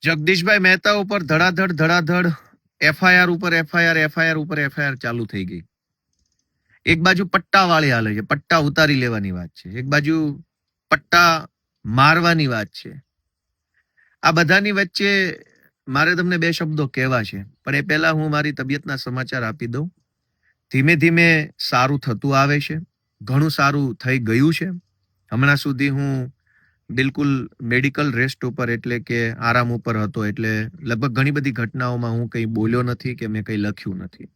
જગદીશભાઈ મહેતા ઉપર ધડાધડ એફઆઈઆર ઉપર એફઆઈઆર ઉપર એફઆઈઆર ચાલુ થઈ ગઈ. એક બાજુ પટ્ટા વાળી હાલે છે, પટ્ટા ઉતારી લેવાની વાત છે, એક બાજુ પટ્ટા મારવાની વાત છે. આ બધાની વચ્ચે મારે તમને બે શબ્દો કહેવા છે, પણ એ પહેલા હું મારી તબિયતના સમાચાર આપી દઉં. ધીમે ધીમે સારું થતું આવે છે, ઘણું સારું થઈ ગયું છે. હમણાં સુધી હું બિલકુલ મેડિકલ રેસ્ટ ઉપર એટલે કે આરામ ઉપર હતો, એટલે લગભગ ઘણી બધી ઘટનાઓમાં હું કંઈ બોલ્યો નથી કે મેં કંઈ લખ્યું નથી.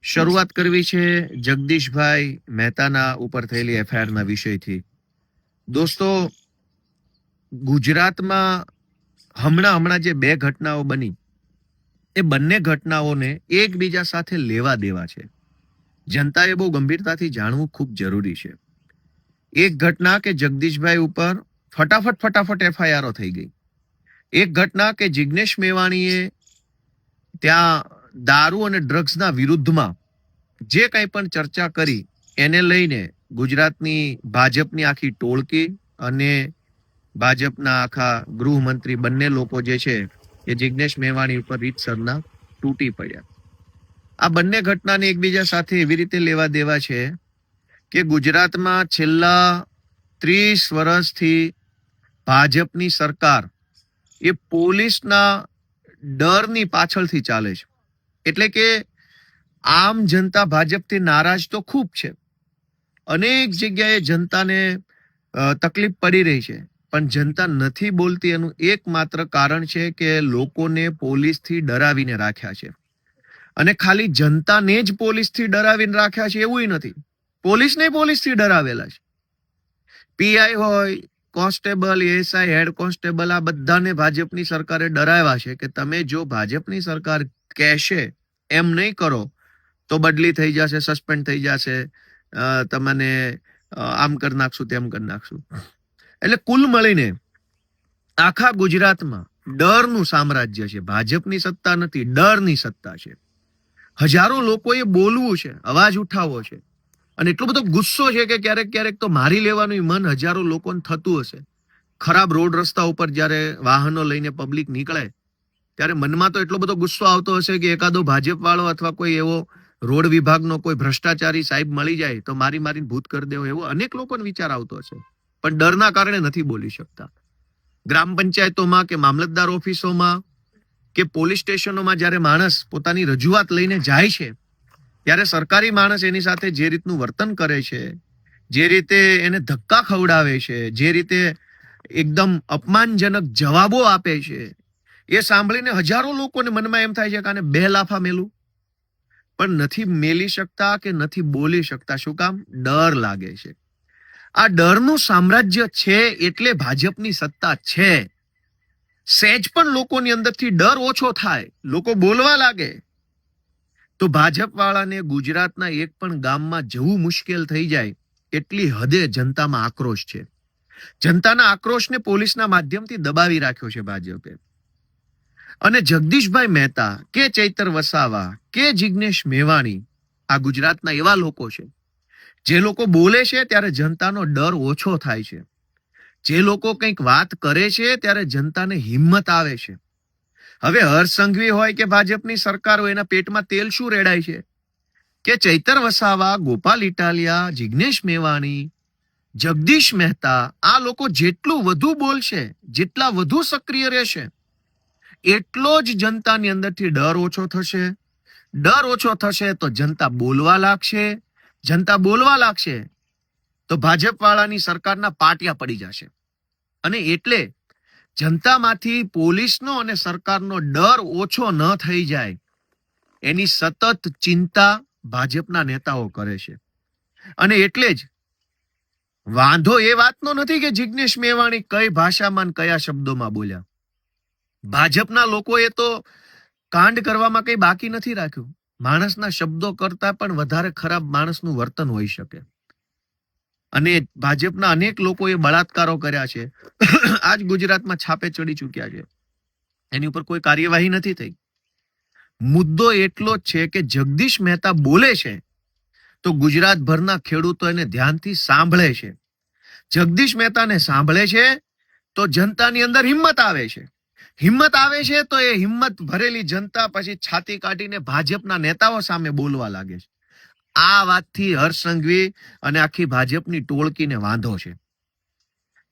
શરૂઆત કરવી છે જગદીશભાઈ મહેતાના ઉપર થયેલી એફઆઈઆરના વિષયથી. દોસ્તો, ગુજરાતમાં હમણાં જે બે ઘટનાઓ બની, એ બંને ઘટનાઓને એકબીજા સાથે લેવા દેવા છે. જનતાએ બહુ ગંભીરતાથી જાણવું ખૂબ જરૂરી છે. એક ઘટના કે જગદીશભાઈ ઉપર ફટાફટ એફઆઈઆર થઈ ગઈ. એક ઘટના કે જિગ્નેશ મેવાણીએ ત્યાં દારૂ અને ડ્રગ્સના વિરુદ્ધમાં જે કંઈ પણ ચર્ચા કરી, એને લઈને ગુજરાતની ભાજપની આખી ટોળકી અને ભાજપના આખા ગૃહમંત્રી બંને લોકો જે છે એ જિગ્નેશ મેવાણી ઉપર રીતસરના તૂટી પડ્યા. આ બંને ઘટનાને એકબીજા સાથે એવી રીતે લેવા દેવા છે કે ગુજરાતમાં છેલ્લા 30 વર્ષથી ભાજપની સરકાર એ પોલીસના ડરની પાછળથી ચાલે છે. એટલે કે આમ જનતા ભાજપથી નારાજ તો ખૂબ છે, અનેક જગ્યાએ જનતાને તકલીફ પડી રહી છે, પણ જનતા નથી બોલતી. એનું એકમાત્ર કારણ છે કે લોકોને પોલીસથી ડરાવીને રાખ્યા છે. અને ખાલી જનતાને જ પોલીસથી ડરાવીને રાખ્યા છે એવું નથી, પોલીસને પોલીસથી ડરાવેલા છે. પીઆઈ હોય, કોન્સ્ટેબલ, એએસઆઈ, હેડ કોન્સ્ટેબલ, આ બધાને ભાજપની સરકારે ડરાવ્યા છે કે તમે જો ભાજપની સરકાર કહેશે એમ નહીં કરો તો બદલી થઈ જશે, સસ્પેન્ડ થઈ જશે, તમને આમ કરી નાખશું, તેમ કરી નાખશું. એટલે કુલ મળીને આખા ગુજરાતમાં ડરનું સામ્રાજ્ય છે. ભાજપની સત્તા નથી, ડરની સત્તા છે. હજારો લોકોએ બોલવું છે, અવાજ ઉઠાવવો છે, અને એટલો બધો ગુસ્સો છે કે ક્યારેક તો મારી લેવાનું મન હજારો લોકોને થતું હશે. ખરાબ રોડ રસ્તા ઉપર જ્યારે વાહનો લઈને પબ્લિક નીકળે ત્યારે મનમાં તો એટલો બધો ગુસ્સો આવતો હશે કે એકાદો ભાજપ વાળો અથવા કોઈ એવો રોડ વિભાગનો કોઈ ભ્રષ્ટાચારી સાહેબ મળી જાય તો મારીને ભૂત કરી દેવો, એવો અનેક લોકોને વિચાર આવતો હશે, પણ ડરના કારણે નથી બોલી શકતા. ગ્રામ પંચાયતોમાં કે મામલતદાર ઓફિસોમાં કે પોલીસ સ્ટેશનોમાં જ્યારે માણસ પોતાની રજૂઆત લઈને જાય છે ત્યારે સરકારી માણસ એની સાથે જે રીતનું વર્તન કરે છે, જે રીતે એને ધક્કા ખવડાવે છે, જે રીતે એકદમ અપમાનજનક જવાબો આપે છે, એ સાંભળીને હજારો લોકોને મનમાં એમ થાય છે કે આને બે લાફા મેલું, પણ નથી મેલી શકતા કે નથી બોલી શકતા. શું કામ? ડર લાગે છે. આ ડરનું સામ્રાજ્ય છે એટલે ભાજપની સત્તા છે. સહેજ પણ લોકોની અંદરથી ડર ઓછો થાય, લોકો બોલવા લાગે, તો ભાજપ વાળાને ગુજરાતના એક પણ ગામમાં જવું મુશ્કેલ થઈ જાય એટલી હદે જનતામાં આક્રોશ છે. જનતાના આક્રોશને પોલીસના માધ્યમથી દબાવી રાખ્યો છે ભાજપે. અને જગદીશભાઈ મહેતા કે ચૈતર વસાવા કે જિગ્નેશ મેવાણી આ ગુજરાતના એવા લોકો છે જે લોકો બોલે છે ત્યારે જનતાનો ડર ઓછો થાય છે. જે લોકો કંઈક વાત કરે છે ત્યારે જનતાને હિંમત આવે છે. હવે હર્ષ સંઘવી હોય કે ભાજપની સરકાર હોય, એના પેટમાં તેલ શું રેડાય છે કે ચૈતર વસાવા, ગોપાલ ઇટાલિયા, જિગ્નેશ મેવાણી, જગદીશ મહેતા, આ લોકો જેટલું વધુ બોલશે, જેટલા વધુ સક્રિય રહેશે, એટલો જ જનતાની અંદરથી ડર ઓછો થશે. ડર ઓછો થશે તો જનતા બોલવા લાગશે. જનતા બોલવા લાગશે તો ભાજપ વાળાની સરકારના પાટિયા પડી જશે. અને એટલે જનતામાંથી પોલીસનો અને સરકારનો ડર ઓછો ન થઈ જાય એની સતત ચિંતા ભાજપના નેતાઓ કરે છે. અને એટલે જ વાંધો એ વાતનો નથી કે જિગ્નેશ મેવાણી કઈ ભાષામાં કયા શબ્દોમાં બોલ્યા. ભાજપના લોકોએ તો કાંડ કરવામાં કઈ બાકી નથી રાખ્યું. માણસના શબ્દો કરતા પણ વધારે ખરાબ માણસનું વર્તન હોઈ શકે. અને ભાજપના અનેક લોકોએ બળાત્કારો કર્યા છે, આજ ગુજરાતમાં છાપે ચડી ચૂક્યા છે, એની ઉપર કોઈ કાર્યવાહી નથી થઈ. મુદ્દો એટલો જ છે કે જગદીશ મહેતા બોલે છે તો ગુજરાતભરના ખેડૂતો એને ધ્યાનથી સાંભળે છે. જગદીશ મહેતાને સાંભળે છે તો જનતાની અંદર હિંમત આવે છે. હિંમત આવે છે તો એ હિંમત ભરેલી જનતા પછી છાતી કાઢીને ભાજપના નેતાઓ સામે બોલવા લાગે છે. આ વાતથી હર્ષ સંઘવી અને આખી ભાજપની ટોળકીને વાંધો છે.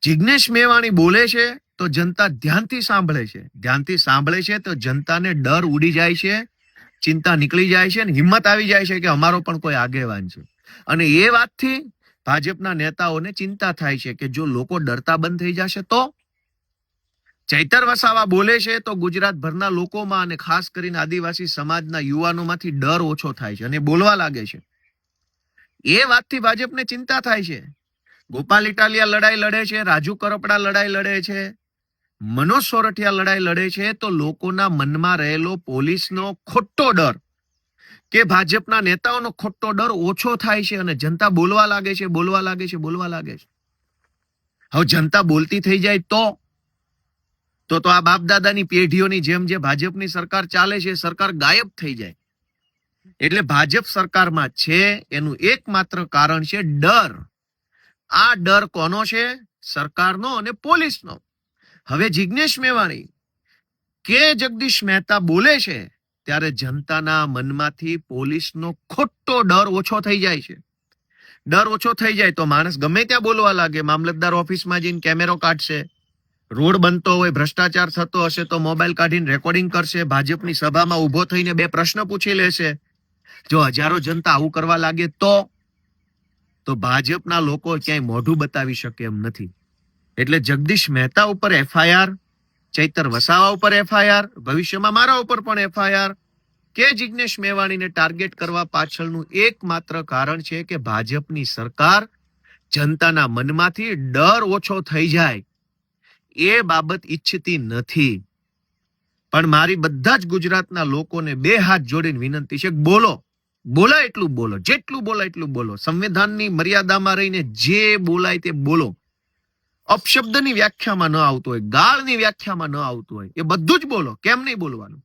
જિગ્નેશ મેવાણી બોલે છે તો જનતા ધ્યાનથી સાંભળે છે. ધ્યાનથી સાંભળે છે તો જનતાને ડર ઉડી જાય છે, ચિંતા નીકળી જાય છે અને હિંમત આવી જાય છે કે અમારો પણ કોઈ આગેવાન છે. અને એ વાતથી ભાજપના નેતાઓને ચિંતા થાય છે કે જો લોકો ડરતા બંધ થઈ જશે તો. ચૈતર વસાવા બોલે છે તો ગુજરાતભરના લોકોમાં અને ખાસ કરીને આદિવાસી સમાજના યુવાનોમાંથી ડર ઓછો થાય છે અને બોલવા લાગે છે. એ વાતથી ભાજપને ચિંતા થાય છે. ગોપાલ ઇટાલિયા લડાઈ લડે છે, રાજુ કરપડા લડાઈ લડે છે, મનોજ સોરઠિયા લડાઈ લડે છે, તો લોકોના મનમાં રહેલો પોલીસનો ખોટો ડર કે ભાજપના નેતાઓનો ખોટો ડર ઓછો થાય છે અને જનતા બોલવા લાગે છે, બોલવા લાગે છે, બોલવા લાગે છે. હવે જનતા બોલતી થઈ જાય તો આ બાપ દાદાની પેઢીઓની જેમ જે ભાજપની સરકાર ચાલે છે સરકાર ગાયબ થઈ જાય. એટલે ભાજપ સરકારમાં છે એનું એકમાત્ર કારણ છે ડર. આ ડર કોનો છે? સરકારનો અને પોલીસનો. હવે જિગ્નેશ મેવાણી કે જગદીશ મહેતા બોલે છે ત્યારે જનતાના મનમાંથી પોલીસનો ખોટો ડર ઓછો થઈ જાય છે. ડર ઓછો થઈ જાય તો માણસ ગમે ત્યાં બોલવા લાગે. મામલતદાર ઓફિસમાં જઈને કેમેરો કાઢશે, રોડ બનતો હોય, ભ્રષ્ટાચાર થતો હશે તો મોબાઈલ કાઢીને રેકોર્ડિંગ કરશે, ભાજપની સભામાં ઉભો થઈને 2 પ્રશ્ન પૂછી લેશે. જો હજારો જનતા આવું કરવા લાગે તો ભાજપના લોકો ક્યાંય મોઢું બતાવી શકે એમ નથી. એટલે જગદીશ મહેતા ઉપર FIR, ચૈતર વસાવા ઉપર FIR, ભવિષ્યમાં મારા ઉપર પણ FIR કે જિગ્નેશ મેવાણીને ટાર્ગેટ કરવા પાછળનું એકમાત્ર કારણ છે કે ભાજપની સરકાર જનતાના મનમાંથી ડર ઓછો થઈ જાય એ બાબત ઈચ્છતી નથી. પણ મારી બધા જ ગુજરાતના લોકોને 2 હાથ જોડીને વિનંતી છે કે બોલાય એટલું બોલો, જેટલું બોલાય એટલું બોલો. સંવિધાનની મર્યાદામાં રહીને જે બોલાય તે બોલો. અપશબ્દની વ્યાખ્યામાં ન આવતું હોય, ગાળની વ્યાખ્યામાં ન આવતું હોય, એ બધું જ બોલો. કેમ નહીં બોલવાનું?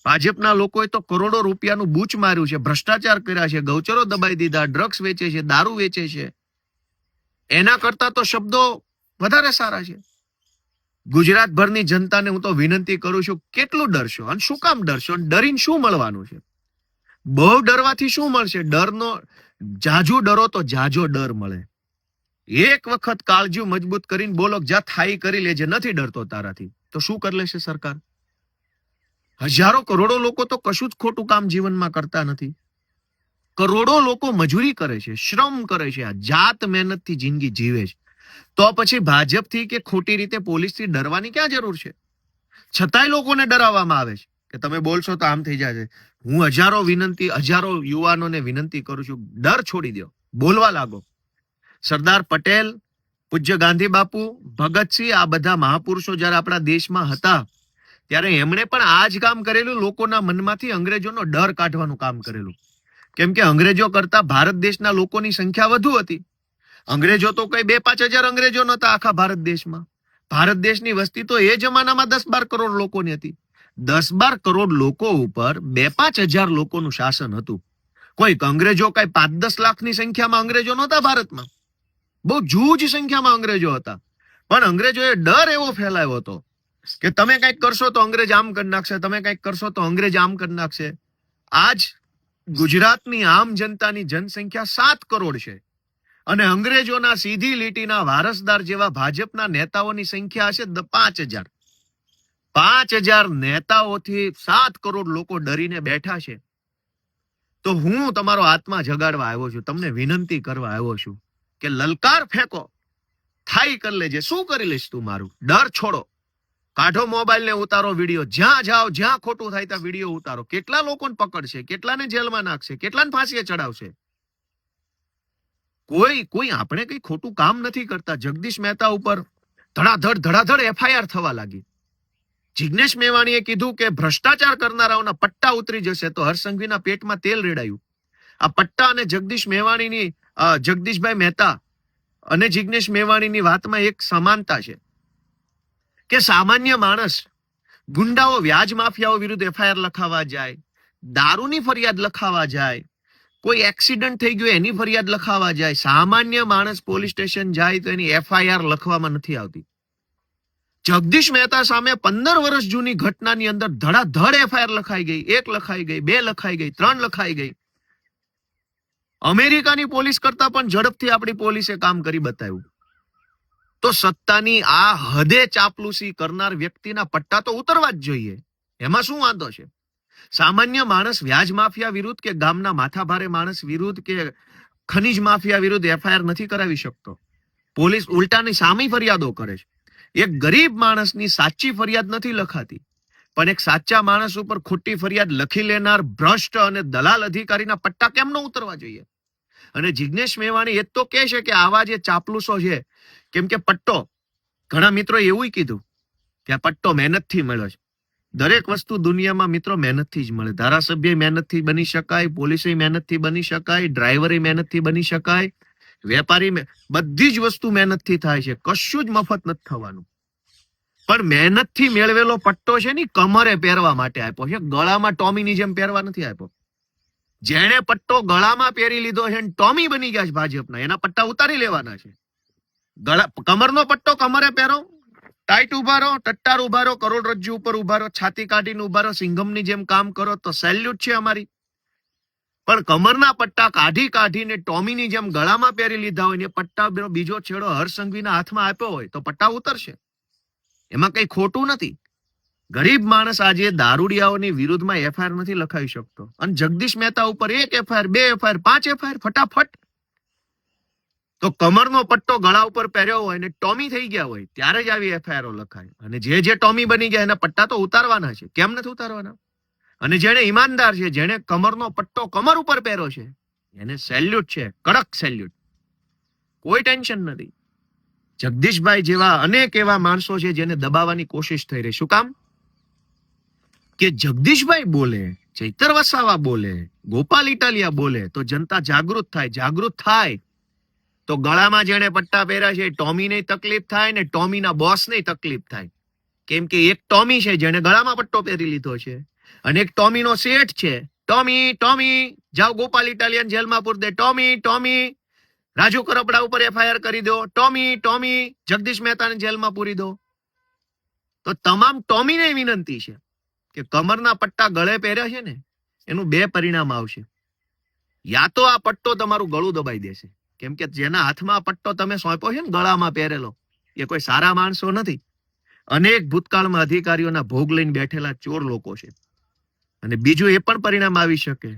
ભાજપના લોકોએ તો કરોડો રૂપિયાનું બૂચ માર્યું છે, ભ્રષ્ટાચાર કર્યા છે, ગૌચરો દબાઈ દીધા, ડ્રગ્સ વેચે છે, દારૂ વેચે છે. એના કરતા તો શબ્દો વધારે સારા છે. ગુજરાતભરની જનતાને હું તો વિનંતી કરું છું, કેટલું ડરશો અને શું કામ ડરશો? ડરીને શું મળવાનું છે? બહુ ડરવાથી શું મળશે? ડરનો જાજુ ડરો તો જાજો ડર મળે. એક વખત કાળજી મજબૂત કરીને બોલો જા થાઈ કરી લેજે, નથી ડરતો તારાથી, તો શું કરી લેશે સરકાર? હજારો કરોડો લોકો તો કશું જ ખોટું કામ જીવનમાં કરતા નથી. કરોડો લોકો મજૂરી કરે છે, શ્રમ કરે છે, આ જાત મહેનતથી જિંદગી જીવે છે. તો પછી ભાજપથી કે ખોટી રીતે પોલીસથી ડરવાની ક્યાં જરૂર છે? છતાંય લોકોને ડરાવવામાં આવે છે કે તમે બોલશો તો આમ થઈ જશે. હું હજારો યુવાનોને વિનંતી કરું છું, ડર છોડી દો, બોલવા લાગો. સરદાર પટેલ, પૂજ્ય ગાંધી બાપુ, ભગતસિંહ, આ બધા મહાપુરુષો જયારે આપણા દેશમાં હતા ત્યારે એમણે પણ આ જ કામ કરેલું. લોકોના મનમાંથી અંગ્રેજોનો ડર કાઢવાનું કામ કરેલું. કેમ કે અંગ્રેજો કરતા ભારત દેશના લોકોની સંખ્યા વધુ હતી. અંગ્રેજો તો કઈ 2-5 હજાર અંગ્રેજો નતા આખા ભારત દેશમાં. ભારત દેશની વસ્તી તો એ જમાનામાં 10-12 કરોડ લોકોની હતી. 10-12 કરોડ લોકો ઉપર 2-5 હજાર લોકોનું શાસન હતું. કોઈ અંગ્રેજો કઈ 5-10 લાખની સંખ્યામાં અંગ્રેજો નહોતા ભારતમાં. બહુ જૂજ સંખ્યામાં અંગ્રેજો હતા. પણ અંગ્રેજોએ ડર એવો ફેલાવ્યો હતો કે તમે કંઈક કરશો તો અંગ્રેજ આમ કરી નાખશે, તમે કંઈક કરશો તો અંગ્રેજ આમ કરી નાખશે. આજ ગુજરાતની આમ જનતાની જનસંખ્યા 7 કરોડ છે અને અંગ્રેજોના સીધી લીટીના વારસદાર જેવા ભાજપના નેતાઓની સંખ્યા હશે 5,000. 5,000 નેતાઓથી 7 કરોડ લોકો ડરીને બેઠા છે. તો હું તમારો આત્મા જગાડવા આવ્યો છું, તમને વિનંતી કરવા આવ્યો છું કે લલકાર ફેંકો, થાઈ કરી લેજે. શું કરી લઈશ તું મારું? ડર છોડો, કાઢો મોબાઈલ ને ઉતારો વિડીયો. જ્યાં જાઓ, જ્યાં ખોટું થાય ત્યાં વિડીયો ઉતારો. કેટલા લોકોને પકડશે, કેટલાને જેલમાં નાખશે, કેટલાને ફાંસીએ ચડાવશે? કોઈ આપણે કઈ ખોટું કામ નથી કરતા. જગદીશ મહેતા ઉપર ધડાધડ FIR થવા લાગી. જિગ્નેશ મેવાણીએ કીધું કે ભ્રષ્ટાચાર કરનારાઓના પટ્ટા ઉતરી જશે, તો હર્ષ સંઘવીના પેટમાં તેલ રેડાયું. આ પટ્ટા અને જગદીશભાઈ મહેતા અને જિગ્નેશ મેવાણીની વાતમાં એક સમાનતા છે કે સામાન્ય માણસ, ગુંડાઓ, વ્યાજ માફિયાઓ વિરુદ્ધ FIR લખાવા જાય, દારૂની ફરિયાદ લખાવા જાય, કોઈ એક્સિડન્ટ થઈ ગયો એની ફરિયાદ લખાવા જાય, સામાન્ય માણસ પોલીસ સ્ટેશન જાય તો એની FIR લખવામાં નથી આવતી. જગદીશ મહેતા સામે 15 વર્ષ જૂની ઘટનાની અંદર ધડાધડ એફઆઈઆર લખાઈ ગઈ, 1 લખાઈ ગઈ, 2 લખાઈ ગઈ, 3 લખાઈ ગઈ. અમેરિકાની પોલીસ કરતા પણ ઝડપથી આપણી પોલીસે કામ કરી બતાવ્યું. તો સત્તાની આ હદે ચાપલુસી કરનાર વ્યક્તિના પટ્ટા તો ઉતરવા જ જોઈએ. એમાં શું વાંધો છે? સામાન્ય માણસ વ્યાજ માફિયા વિરુદ્ધ કે ગામના માથાભારે માણસ વિરુદ્ધ કે ખનીજ માફિયા વિરુદ્ધ એફઆઈઆર નથી કરાવી શકતો. પોલીસ ઉલટાની સામી ફરિયાદો કરે છે. એક ગરીબ માણસની સાચી ફરિયાદ નથી લખાતી, પણ એક સાચા માણસ ઉપર ખોટી ફરિયાદ લખી લેનાર ભ્રષ્ટ અને દલાલ અધિકારીના પટ્ટા કેમ ન ઉતરવા જોઈએ? અને જિગ્નેશ મેવાણી એ તો કહે છે કે આવા જે ચાપલુસો છે, કેમ કે પટ્ટો, ઘણા મિત્રો એવું કીધું કે આ પટ્ટો મહેનતથી મળ્યો છે. દરેક વસ્તુ દુનિયામાં મિત્રો મહેનતથી જ મળે. ધારાસભ્ય મહેનતથી બની શકાય, પોલીસે મહેનતથી બની શકાય, ડ્રાઈવરે મહેનતથી બની શકાય, વેપારી બધી જ વસ્તુ મહેનતથી થાય છે. કશું જ મફત નથી થવાનું. પણ મહેનતથી મેળવેલો પટ્ટો છે ને કમરે પહેરવા માટે આપ્યો છે, ગળામાં ટોમીની જેમ પહેરવા નથી આપ્યો. જેણે પટ્ટો ગળામાં પહેરી લીધો છે ટોમી બની ગયા છે ભાજપના, એના પટ્ટા ઉતારી લેવાના છે. કમરનો પટ્ટો કમરે પહેરો, ટાઈટ ઉભા રહો, ટટ્ટાર ઉભા રહો, કરોડરજ્જુ ઉપર ઉભા રહો, છાતી કાઢીને ઉભા રહો, સિંઘમની જેમ કામ કરો તો સેલ્યુટ છે અમારી. પણ કમરના પટ્ટા કાઢીને ટોમીની જેમ ગળામાં પહેરી લીધા હોય ને પટ્ટા બીજો છેડો હરસંઘવીના હાથમાં આપ્યો હોય તો પટ્ટા ઉતરશે. એમાં કઈ ખોટું નથી. ગરીબ માણસ આજે દારૂડિયાઓની વિરુદ્ધમાં એફઆઈઆર નથી લખાવી શકતો, અને જગદીશ મહેતા ઉપર 1 એફઆઈઆર, 2 એફઆઈઆર, 5 એફઆઈઆર ફટાફટ. તો કમરનો પટ્ટો ગળા ઉપર પહેર્યો હોય ને ટોમી થઈ ગયા હોય ત્યારે જ આવી એફઆઈઆર લખાય. અને જે ટોમી બની ગયા એના પટ્ટા તો ઉતારવાના છે. કેમ નથી ઉતારવાના? અને જેને ઈમાનદાર છે, જેને કમરનો પટ્ટો કમર ઉપર પહેર્યો છે, એને સેલ્યુટ છે, કડક સેલ્યુટ. કોઈ ટેન્શન નથી. જગદીશભાઈ જેવા અનેક એવા માણસો છે જેને દબાવવાની કોશિશ થઈ રહી. શું કામ? કે જગદીશભાઈ બોલે, ચૈતર વસાવા બોલે, ગોપાલ ઇટાલિયા બોલે તો જનતા જાગૃત થાય. જાગૃત થાય તો ગળામાં જેને પટ્ટા પહેર્યા છે ટોમીને તકલીફ થાય ને ટોમીના બોસને તકલીફ થાય. કેમ કે એક ટોમી છે જેને ગળામાં પટ્ટો પહેરી લીધો છે, અને એક ટોમીનો શેઠ છે. ટોમી જાઓ ગોપાલ ઇટાલિયન જેલમાં પૂર દે, ટોમી રાજુ કરપડા ઉપર એફઆઈઆર કરી દો, ટોમી જગદીશ મહેતાને જેલમાં પૂરી દો. તો તમામ ટોમીને વિનંતી છે કે કમરના પટ્ટા ગળે પહેર્યા છે ને એનું 2 પરિણામ આવશે. યા તો આ પટ્ટો તમારું ગળું દબાઈ દેશે, કેમ કે જેના હાથમાં આ પટ્ટો તમે સોંપ્યો છે ને ગળામાં પહેરેલો, એ કોઈ સારા માણસો નથી. અનેક ભૂતકાળમાં અધિકારીઓના ભોગ લઈને બેઠેલા ચોર લોકો છે. અને બીજું એ પણ પરિણામ આવી શકે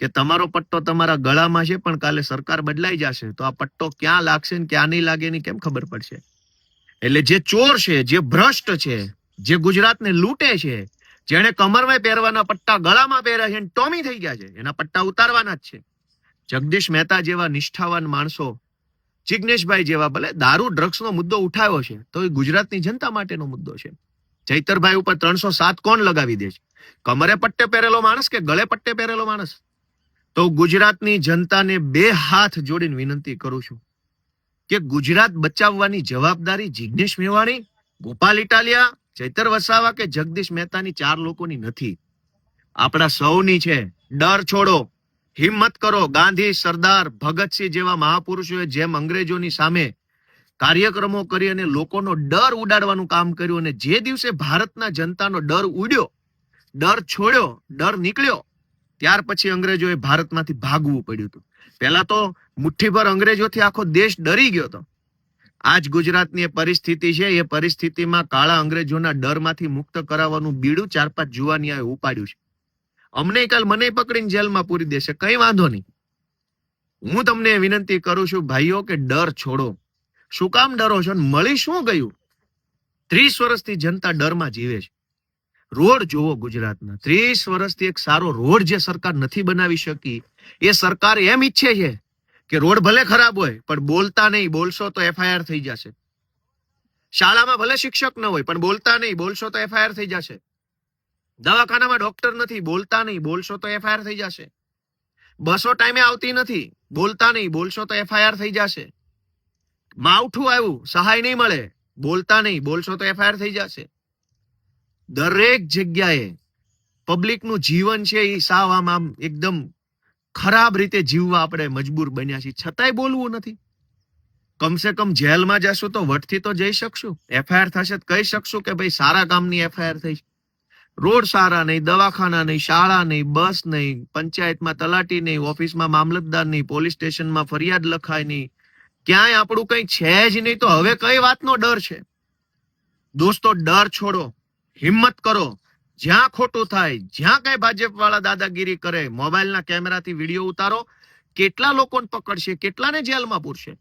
કે તમારો પટ્ટો તમારા ગળામાં છે પણ કાલે સરકાર બદલાઈ જશે તો આ પટ્ટો ક્યાં લાગશે ને ક્યાં નહીં લાગે એની કેમ ખબર પડશે? એટલે જે ચોર છે, જે ભ્રષ્ટ છે, જે ગુજરાતને લૂંટે છે, જેને કમરમાં પહેરવાના પટ્ટા ગળામાં પહેર્યા છે, ટોમી થઈ ગયા છે, એના પટ્ટા ઉતારવાના જ છે. જગદીશ મહેતા જેવા નિષ્ઠાવાન માણસો, જિગ્નેશભાઈ જેવા, ભલે દારૂ ડ્રગ્સનો મુદ્દો ઉઠાવ્યો છે તો એ ગુજરાતની જનતા માટેનો મુદ્દો છે. ચૈતરભાઈ ઉપર 307 કોણ લગાવી દે છે? કમરે પટ્ટે પહેરેલો માણસ કે ગળે પટ્ટે પહેરેલો માણસ? તો ગુજરાતની જનતાને 2 હાથ જોડીને વિનંતી કરું છું કે ગુજરાત બચાવવાની જવાબદારી જિગ્નેશ મેવાણી, ગોપાલ ઇટાલિયા, ચૈતર વસાવા કે જગદીશ મહેતાની 4 લોકોની નથી, આપણા સૌની છે. ડર છોડો, હિંમત કરો. ગાંધી, સરદાર, ભગતસિંહ જેવા મહાપુરુષોએ જેમ અંગ્રેજોની સામે કાર્યક્રમો કરી અને લોકોનો ડર ઉડાડવાનું કામ કર્યું, અને જે દિવસે ભારતના જનતાનો ડર ઉડ્યો, ડર છોડ્યો, ડર નીકળ્યો, ત્યાર પછી અંગ્રેજોએ ભારતમાંથી ભાગવું પડ્યું હતું. પહેલા તો મુઠ્ઠીભર અંગ્રેજોથી આખો દેશ ડરી ગયો હતો. આજ ગુજરાતની એ પરિસ્થિતિ છે. એ પરિસ્થિતિમાં કાળા અંગ્રેજોના ડરમાંથી મુક્ત કરાવવાનું બીડું 4-5 જુવાનિયાએ ઉપાડ્યું છે. અમને કાલ મને પકડીને જેલમાં પૂરી દેશે, કઈ વાંધો નહીં. હું તમને વિનંતી કરું છું ભાઈઓ કે ડર છોડો. શું કામ ડરો છો? મળી શું ગયું? 30 વર્ષથી જનતા ડરમાં જીવે છે. રોડ જોવો ગુજરાતના. 30 વર્ષથી એક સારો રોડ જે સરકાર નથી બનાવી શકી, એ સરકાર એમ ઈચ્છે છે કે રોડ ભલે ખરાબ હોય પણ બોલતા નહીં, બોલશો તો એફઆઈઆર થઈ જશે. શાળામાં ભલે શિક્ષક ન હોય પણ બોલતા નહીં, બોલશો તો એફઆઈઆર થઈ જશે. દવાખાનામાં ડોક્ટર નથી, બોલતા નહીં, બોલશો તો એફઆઈઆર થઈ જશે. બસો ટાઈમે આવતી નથી, બોલતા નહીં, બોલશો તો એફઆઈઆર થઈ જશે. માવઠું આવ્યું, સહાય નહીં મળે, બોલતા નહીં, બોલશો તો એફઆઈઆર થઈ જશે. દરેક જગ્યાએ પબ્લિકનું જીવન છે એ સાવ આમ એકદમ ખરાબ રીતે જીવવા આપણે મજબૂર બન્યા છીએ, છતાંય બોલવું નથી. કમસે કમ જેલમાં જશું તો વટથી તો જઈ શકશું. એફઆઈઆર થશે તો કહી શકશું કે ભાઈ સારા કામની એફઆઈઆર થઈ. રોડ સારા નહીં, દવાખાના નહીં, શાળા નહીં, બસ નહીં, પંચાયતમાં તલાટી નહીં, ઓફિસમાં મામલતદાર નહીં, પોલીસ સ્ટેશનમાં ફરિયાદ લખાય નહીં, ક્યાંય આપણું કઈ છે જ નહીં, તો હવે કઈ વાતનો ડર છે? દોસ્તો, ડર છોડો, હિંમત કરો. જ્યાં ખોટું થાય, જ્યાં કઈ ભાજપ વાળા દાદાગીરી કરે, મોબાઈલના કેમેરાથી વિડીયો ઉતારો. કેટલા લોકોને પકડશે, કેટલાને જેલમાં પૂરશે?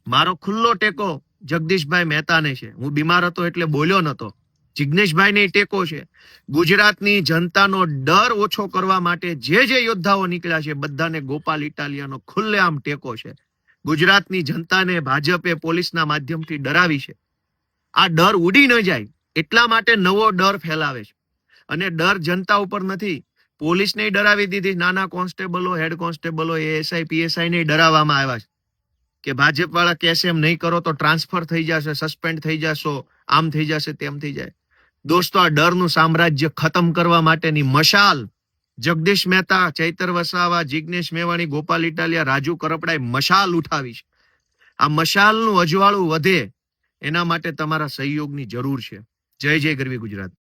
મારો ખુલ્લો ટેકો જગદીશભાઈ મહેતાને છે. હું બીમાર હતો એટલે બોલ્યો નતો. જિગ્નેશભાઈને ટેકો છે. ગુજરાતની જનતાનો ડર ઓછો કરવા માટે જે યોદ્ધાઓ નીકળ્યા છે, બધાને ગોપાલ ઇટાલિયાનો ખુલ્લેઆમ ટેકો છે. ગુજરાતની જનતાને ભાજપે પોલીસના માધ્યમથી ડરાવી છે. આ ડર ઉડી ન જાય એટલા માટે નવો ડર ફેલાવે છે. અને ડર જનતા ઉપર નથી. પોલીસને ડરાવી દીધી. નાના કોન્સ્ટેબલો, હેડ કોન્સ્ટેબલો, એએસઆઈ, પીએસઆઈ ને ડરાવવામાં આવ્યા છે કે ભાજપ વાળા કહેશે એમ નહીં કરો તો ટ્રાન્સફર થઈ જશે, સસ્પેન્ડ થઈ જશો, આમ થઈ જશે, તેમ થઈ જાય. દોસ્તો, આ ડરનું સામ્રાજ્ય ખતમ કરવા માટેની મશાલ જગદીશ મહેતા, ચૈતર વસાવા, જિગ્નેશ મેવાણી, ગોપાલ ઇટાલિયા, રાજુ કરપડાએ મશાલ ઉઠાવી છે. આ મશાલનું અજવાળું વધે એના માટે તમારા સહયોગની જરૂર છે. જય જય ગરવી ગુજરાત.